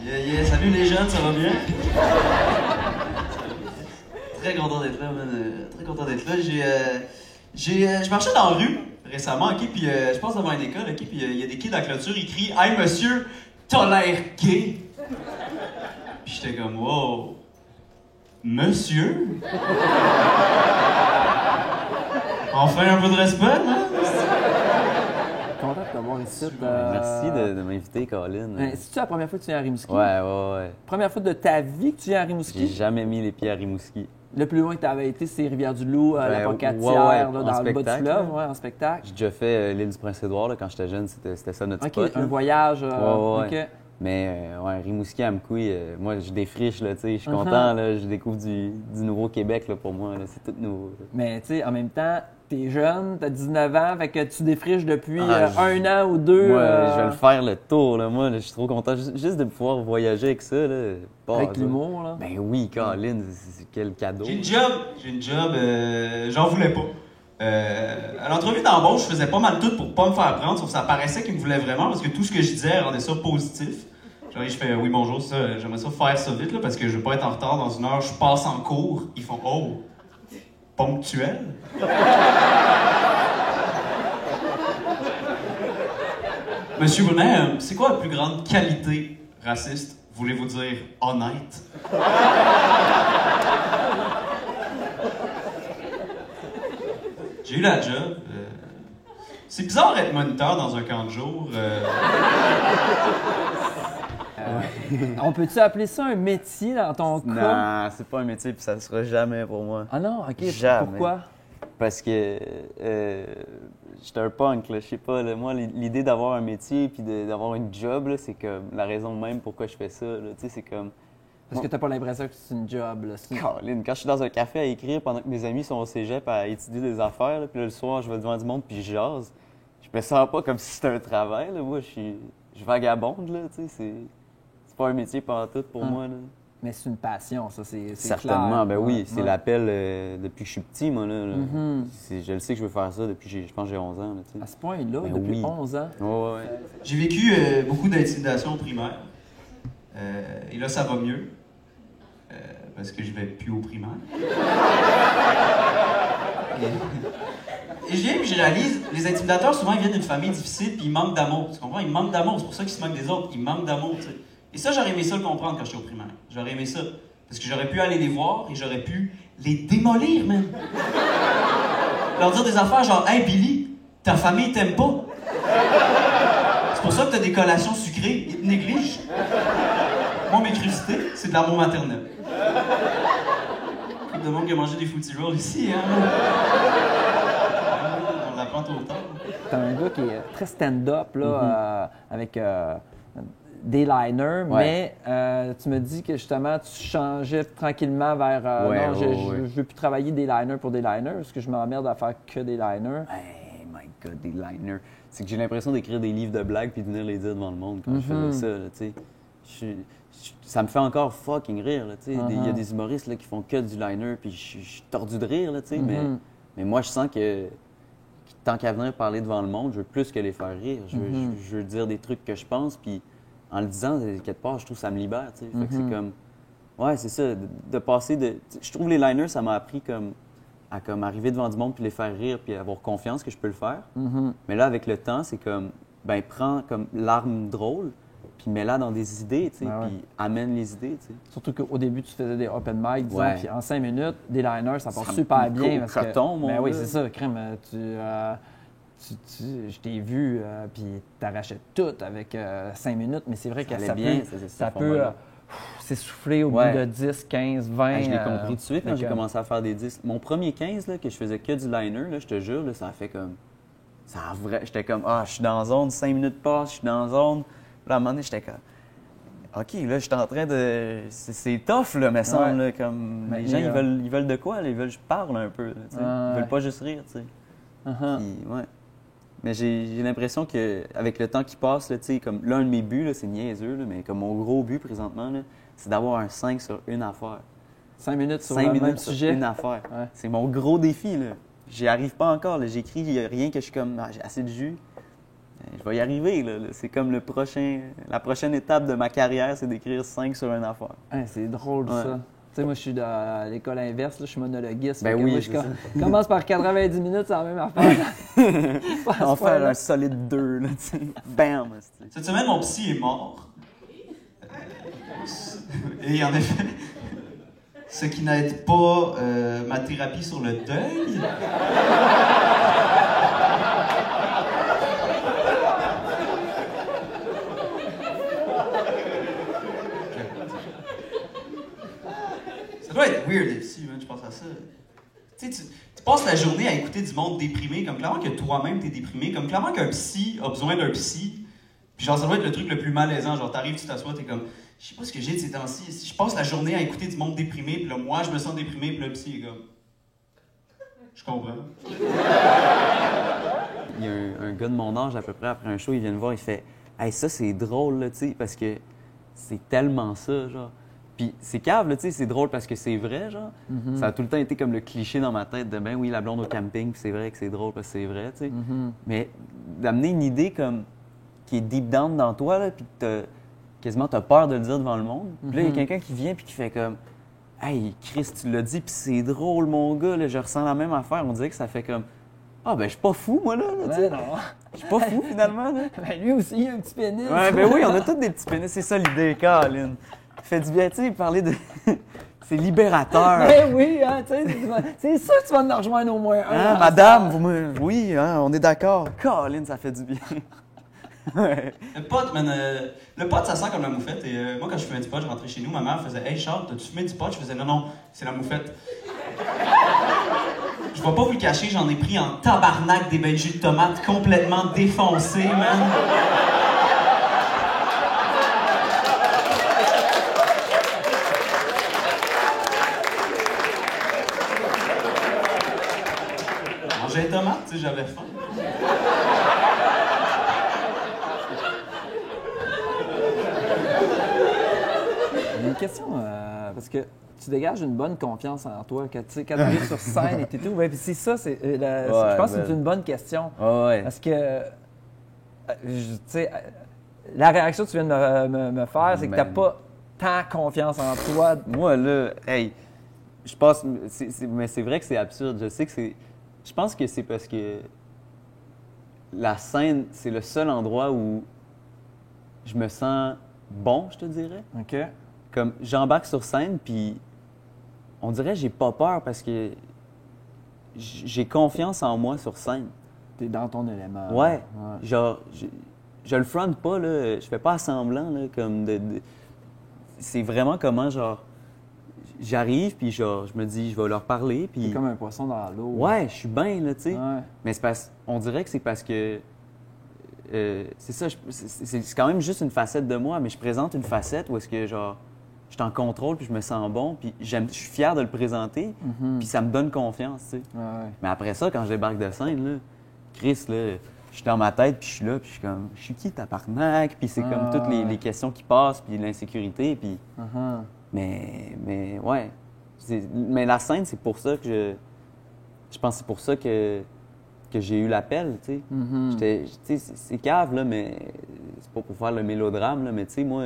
Salut les jeunes, ça va bien? Très content d'être là, man. Très content d'être là. Je marchais dans la rue récemment, ok, puis je passe devant une école, ok, puis il y a des kids à la clôture, ils crient « Hey monsieur, t'as l'air gay! » Puis j'étais comme « Wow! Monsieur? Enfin un peu de respect, hein? » Content de t'avoir ici. Merci de m'inviter, Colin. C'est-tu la première fois que tu viens à Rimouski? Ouais. Première fois de ta vie que tu viens à J'ai Rimouski? jamais mis les pieds à Rimouski. Le plus loin que tu avais été, c'est Rivière-du-Loup, la Pocatière, ouais, là, dans le bas du spectacle, fleuve, ouais, en spectacle. J'ai déjà fait l'île du Prince-Édouard là, quand j'étais jeune, c'était ça notre OK, spot. un là. voyage. Ouais. OK. Mais ouais, Rimouski, Amkoui, moi je défriche, là, tu sais, je suis content, là, je découvre du Nouveau-Québec là, pour moi, là, c'est tout nouveau. Là. Mais tu sais, en même temps, t'es jeune, t'as 19 ans, fait que tu défriches depuis Ah, un an ou deux. Moi, je vais le faire le tour, là, moi, là, je suis trop content juste de pouvoir voyager avec ça. Là. Avec Ça. l'humour, là. Ben oui, Colin, quel cadeau. J'ai une job, j'en voulais pas. À l'entrevue d'embauche, je faisais pas mal tout pour pas me faire prendre, sauf que ça paraissait qu'ils me voulaient vraiment parce que tout ce que je disais rendait ça positif. Genre, je fais oui, bonjour, ça, j'aimerais ça faire ça vite là, parce que je veux pas être en retard dans une heure, je passe en cours. Ils font oh, ponctuel. Monsieur Brunet, c'est quoi la plus grande qualité raciste? Voulez-vous dire honnête? J'ai eu la job. C'est bizarre être moniteur dans un camp de jour. On peut-tu appeler ça un métier dans ton cas? Non, c'est pas un métier, puis ça sera jamais pour moi. Ah non, OK. Jamais. Pourquoi? Parce que j'étais un punk, là, je sais pas. Là, moi, l'idée d'avoir un métier puis d'avoir une job, là, c'est comme la raison même pourquoi je fais ça. Là, tu sais, c'est comme. Parce que t'as pas l'impression que c'est une job, là. Colin, quand je suis dans un café à écrire pendant que mes amis sont au cégep à étudier des affaires, là, puis là, le soir, je vais devant du monde puis je jase, je me sens pas comme si c'était un travail. Là. Moi, je vagabonde, là, tu sais. C'est pas un métier tout pour moi, là. Mais c'est une passion, ça, c'est Certainement, clair. ben oui, Ouais, c'est ouais. l'appel depuis que je suis petit, moi, là. Mm-hmm. Je le sais que je veux faire ça depuis, je pense que j'ai 11 ans, là, tu sais. À ce point-là, Ben depuis oui. 11 ans. Ouais. J'ai vécu beaucoup d'intimidation au primaire. Et là, ça va mieux. Parce que je vais plus au primaire. Et je viens puis je réalise, les intimidateurs, souvent, ils viennent d'une famille difficile puis ils manquent d'amour. Tu comprends? Ils manquent d'amour. C'est pour ça qu'ils se moquent des autres. Ils manquent d'amour, tu sais. Et ça, j'aurais aimé ça le comprendre quand j'étais au primaire. J'aurais aimé ça. Parce que j'aurais pu aller les voir et j'aurais pu les démolir, même. Leur dire des affaires genre « Hey, Billy, ta famille t'aime pas. C'est pour ça que t'as des collations sucrées. Ils te négligent. Moi, mes crucités, c'est de l'amour maternel. » Couple de monde qui a mangé des footy rolls ici, hein? On l'apprend tôt ou tard. T'as un gars qui est très stand-up, là, avec des liners, mais tu me dis que justement, tu changeais tranquillement vers non, je veux plus travailler des liners pour des liners, parce que je m'emmerde à faire que des liners. Hey, my God, des liners. C'est que j'ai l'impression d'écrire des livres de blagues puis de venir les dire devant le monde quand je faisais ça, là, tu sais. Ça me fait encore fucking rire, là, tu sais. Il y a des humoristes là, qui font que du liner, puis je suis tordu de rire, là, tu sais. Mais moi, je sens que tant qu'à venir parler devant le monde, je veux plus que les faire rire. Je veux dire des trucs que je pense, puis en le disant, quelque part, je trouve que ça me libère, tu sais. Fait que c'est comme... Ouais, c'est ça, de passer de... Je trouve les liners, ça m'a appris à arriver devant du monde, puis les faire rire, puis avoir confiance que je peux le faire. Mais là, avec le temps, c'est comme... Ben, prends comme l'arme drôle, puis mets-la dans des idées, tu sais, puis amène les idées, tu sais. Surtout qu'au début, tu faisais des open mic, disons, puis en 5 minutes, des liners, ça passe Ça super me bien. au Parce coton, que, mon ben oui, gars. c'est ça, crème. Je t'ai vu, puis t'arrachais tout avec 5 minutes, mais c'est vrai que allait ça bien, peut, ça peut format-là. s'essouffler au bout de 10, 15, 20. Ah, je l'ai compris tout de suite quand fait j'ai que- commencé à faire des disques. Mon premier 15, là, que je faisais que du liner, là, je te jure, là, ça a fait comme... Ça a vrai... J'étais comme, je suis dans la zone, 5 minutes passent, je suis dans la zone. Là, à un moment donné, j'étais comme... OK, là, je suis en train de... C'est tough, là, me semble, là, comme... Mais les gens, ils veulent de quoi, là? Ils veulent que je parle un peu, là, tu sais. Ils veulent pas juste rire, tu sais. Puis, ouais. Mais j'ai l'impression qu'avec le temps qui passe, là, tu sais, comme l'un de mes buts, là, c'est niaiseux, là, mais comme mon gros but présentement, là, c'est d'avoir un 5 sur une affaire. 5 minutes sur 5 le minutes même sur sujet. une affaire. Ouais. C'est mon gros défi, là. J'y arrive pas encore, là. J'écris, il y a rien que je suis comme, j'ai assez de jus. je vais y arriver. Là. C'est comme la prochaine étape de ma carrière, c'est d'écrire 5 sur une affaire. Hein, c'est drôle, ça. Tu sais, moi, je suis à l'école inverse, là, je suis monologuiste. Ben oui, moi, je commence par 90 minutes, c'est la même affaire. On va faire un solide 2, là, tu sais. Bam! Cette semaine, mon psy est mort. Et en effet, ce qui n'aide pas ma thérapie sur le deuil. Ça doit être weird, les psys, man, je pense à ça. Tu sais, tu passes la journée à écouter du monde déprimé, comme clairement que toi-même t'es déprimé, comme clairement qu'un psy a besoin d'un psy. Puis genre, ça doit être le truc le plus malaisant. Genre, t'arrives, tu t'assois, t'es comme, je sais pas ce que j'ai de ces temps-ci. Si je passe la journée à écouter du monde déprimé, puis là, moi, je me sens déprimé, puis le psy est comme, je comprends. Il y a un gars de mon âge, à peu près, après un show, il vient me voir, il fait « Hey, ça, c'est drôle, là, tu sais, parce que c'est tellement ça, genre. » Puis c'est cave, là, tu sais, c'est drôle parce que c'est vrai, genre. Ça a tout le temps été comme le cliché dans ma tête de « Ben oui, la blonde au camping, puis c'est vrai que c'est drôle parce que c'est vrai, tu sais. Mais d'amener une idée comme qui est deep down dans toi, là, puis quasiment t'as peur de le dire devant le monde. Puis là, il y a quelqu'un qui vient puis qui fait comme « Hey, Chris, tu l'as dit, puis c'est drôle, mon gars, là, je ressens la même affaire. » On dirait que ça fait comme « Ah, ben je suis pas fou, moi, là, tu sais. Je suis pas fou, finalement, là. » Ben, lui aussi, il a un petit pénis. Ouais, ben oui, on a tous des petits pénis, c'est ça l'idée, Caroline. Fait du bien, tu sais, parler de... c'est libérateur. Ben oui, hein, tu sais, c'est sûr que tu vas nous rejoindre au moins un. Hein, madame, vous me... Oui, hein, on est d'accord. Caroline, ça fait du bien. Ouais. Le pot, man, le pot, ça sent comme la moufette. Et moi, quand je fumais du pot, je rentrais chez nous, ma mère faisait « Hey Charles, t'as-tu fumé du pot? » Je faisais « Non, non, c'est la moufette. » Je vais pas vous le cacher, j'en ai pris en tabarnak des belles jus de tomates complètement défoncés, man. Manger des tomates, tu sais, j'avais faim. J'ai une question, parce que tu dégages une bonne confiance en toi. Quand tu arrives sur scène et tout, ouais, puis c'est ça, je pense que c'est une bonne question. Ouais. Parce que, tu sais, la réaction que tu viens de me faire, c'est que tu n'as pas tant confiance en toi. Moi, là, hey, je pense, mais c'est vrai que c'est absurde. Je sais que c'est, je pense que c'est parce que la scène, c'est le seul endroit où je me sens bon, je te dirais. OK. Comme, j'embarque sur scène, puis on dirait que j'ai pas peur parce que j'ai confiance en moi sur scène. T'es dans ton élément. Ouais. Genre, je le fronte pas, là. Je fais pas semblant, là, comme c'est vraiment comment, genre, j'arrive, puis genre, je me dis, je vais leur parler, puis... T'es comme un poisson dans l'eau. Ouais, je suis bien, là, tu sais. Ouais. Mais on dirait que c'est parce que... c'est ça, c'est quand même juste une facette de moi, mais je présente une facette où est-ce que, genre, je suis en contrôle, puis je me sens bon, puis je suis fier de le présenter, puis ça me donne confiance, tu sais. Ouais. Mais après ça, quand je débarque de scène, là, Chris, là, je suis dans ma tête, puis je suis là, puis je suis comme, je suis qui, tabarnak? Puis c'est comme toutes les questions qui passent, puis l'insécurité, puis... Mais ouais. Mais la scène, c'est pour ça que je pense que c'est pour ça que j'ai eu l'appel, tu sais. C'est cave, là, mais c'est pas pour faire le mélodrame, là, mais tu sais, moi,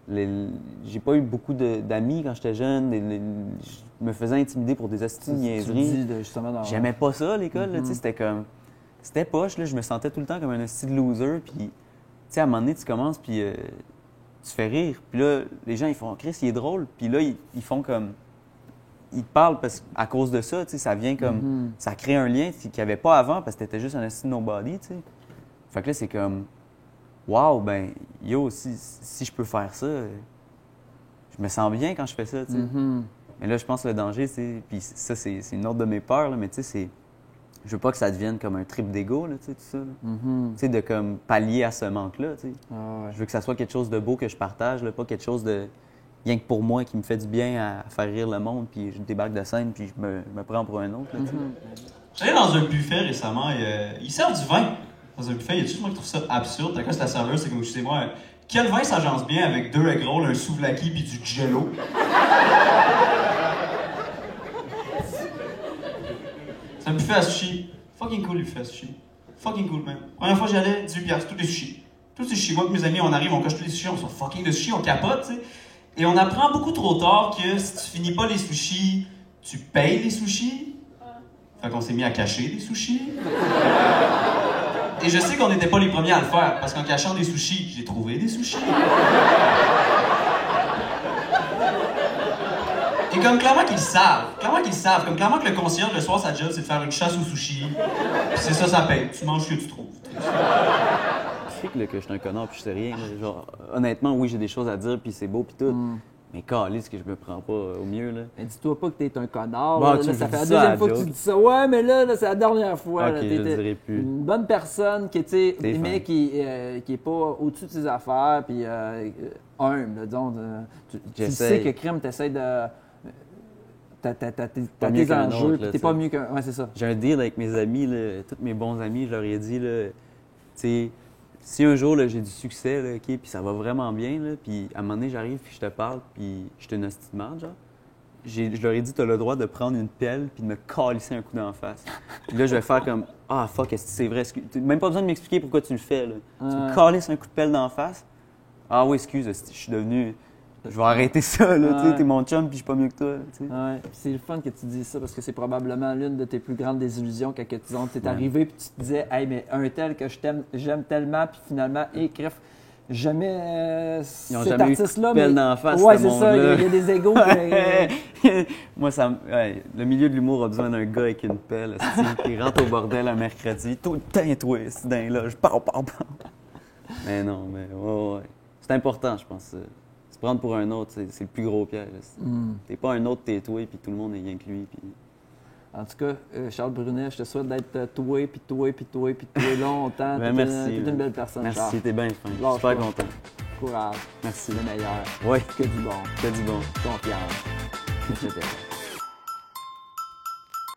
j'ai pas eu beaucoup d'amis quand j'étais jeune. Je me faisais intimider pour des astuces niaiseries. J'aimais pas ça, l'école, là, tu sais, c'était comme... C'était poche, là, je me sentais tout le temps comme un esti de loser, puis, tu sais, à un moment donné, tu commences, puis tu fais rire. Puis là, les gens, ils font « Chris, il est drôle. » Puis là, ils font comme... Ils te parlent à cause de ça, tu sais, ça vient comme... Ça crée un lien qu'il n'y avait pas avant parce que t'étais juste un esti de nobody, tu sais. Fait que là, c'est comme... Wow, ben, yo, si je peux faire ça, je me sens bien quand je fais ça, tu sais. Mais là, je pense que le danger, c'est... Puis ça, c'est une autre de mes peurs, là, mais tu sais, c'est... Je veux pas que ça devienne comme un trip d'ego, là, tu sais, tout ça. Tu sais, de comme pallier à ce manque-là, tu sais. Je veux que ça soit quelque chose de beau que je partage, là, pas quelque chose de... Rien que pour moi, qui me fait du bien à faire rire le monde, puis je débarque de scène, puis je me prends pour un autre, là, tu sais. J'allais dans un buffet récemment, et ils servent du vin. Dans un buffet, il y a tout le monde qui trouve ça absurde. Quand c'est la serveuse, c'est comme, excusez-moi, quel vin s'agence bien avec 2 egg rolls, un souvlaki puis du jello? C'est un buffet à sushi. Fucking cool, le buffet à sushi. Fucking cool, man. Première fois, j'y allais, 18 piastres, tous les sushis. Tous les sushis. Moi et mes amis, on arrive, on coche tous les sushis, on se fucking de sushis, on capote, tu sais. Et on apprend beaucoup trop tard que si tu finis pas les sushis, tu payes les sushis. Fait qu'on s'est mis à cacher des sushis. Et je sais qu'on n'était pas les premiers à le faire, parce qu'en cachant des sushis, j'ai trouvé des sushis. Et comme clairement qu'ils savent, comme clairement que le concierge, le soir, sa job, c'est de faire une chasse aux sushis. Puis c'est ça paye. Tu manges ce que tu trouves. Je sais que je suis un connard puis je sais rien. Là. Genre, honnêtement, oui, j'ai des choses à dire puis c'est beau puis tout. Mais calisse que je me prends pas au mieux, là. Mais dis-toi pas que t'es un connard. Bon, là, ça fait la deuxième fois que tu dis ça. Ouais, mais là c'est la dernière fois. Ok, là, je le dirai plus. Une bonne personne qui, mais qui est pas au-dessus de ses affaires, puis humble, là, disons. Tu sais que crime, t'essaies de... T'as tes enjeux, puis t'es pas mieux qu'un... Ouais, c'est ça. J'ai un deal avec mes amis, là, tous mes bons amis, je leur ai dit, là, tu sais... Si un jour là, j'ai du succès, là, okay, puis ça va vraiment bien, là, puis à un moment donné, j'arrive puis je te parle, puis je te hostie de merde, genre, je leur ai dit, tu as le droit de prendre une pelle puis de me calisser un coup d'en face. Puis là, je vais faire comme, ah fuck, est-ce que c'est vrai? Même pas besoin de m'expliquer pourquoi tu le fais. Là. Tu me calisses un coup de pelle d'en face? Ah oui, excuse, je suis devenu... Je vais arrêter ça, là, tu sais, t'es mon chum puis je suis pas mieux que toi, tu sais. Ouais, puis c'est le fun que tu dises ça parce que c'est probablement l'une de tes plus grandes désillusions quand t'es arrivé puis tu te disais, hey, mais un tel que j'aime tellement, puis finalement, crif, jamais ils ont cet jamais artiste-là. Eu pelle d'en face, ouais, c'est ça, il y a des égos. Moi, le milieu de l'humour a besoin d'un gars avec une pelle, qui rentre au bordel un mercredi, tout le temps, toi, c'est dans là, je pars. Mais non, mais ouais. C'est important, je pense. Se prendre pour un autre, c'est le plus gros piège. T'es pas un autre, t'es toi, puis tout le monde est rien que lui. Puis... En tout cas, Charles Brunet, je te souhaite d'être toi, puis toi longtemps. Ben, merci. T'es une belle personne, merci, Charles. T'es bien fin. Je suis super content. Courage. Merci. Le meilleur. Oui. Que du bon. Que du bon. Confiance. Etc.